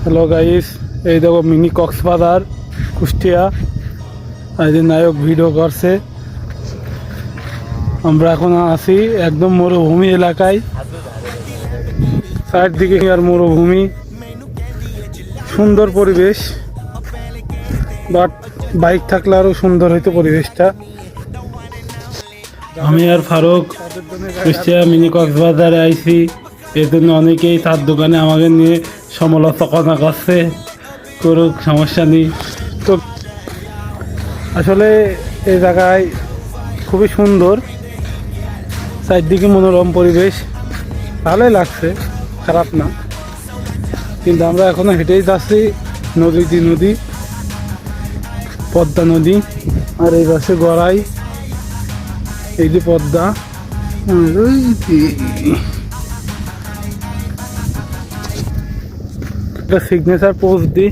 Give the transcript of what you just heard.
Hello guys, এই দেখো mini Cox's Bazar Kushtia. আজ নায়ক ভিডিও করছে। আমরা এখন আছি একদম মরুভূমি এলাকায়, চারদিকে আর মরুভূমি, সুন্দর পরিবেশ। বাট বাইক থাকলে আরো সুন্দর হইতো পরিবেশটা। আমি আর ফারুক কুষ্টিয়া মিনি কক্সবাজারে আইছি। এর জন্য অনেকেই তার দোকানে আমাকে নিয়ে সমালোচনা করছে, করুক, সমস্যা নেই। তো আসলে এই জায়গায় খুবই সুন্দর, চারদিকে মনোরম পরিবেশ, ভালোই লাগছে, খারাপ না। কিন্তু আমরা এখনো হেঁটেই যাচ্ছি, নদী পদ্মা নদী, আর এই পাশে গড়াই, এই যে পদ্মা, একটা সিগনেচার পোস্ট দিই।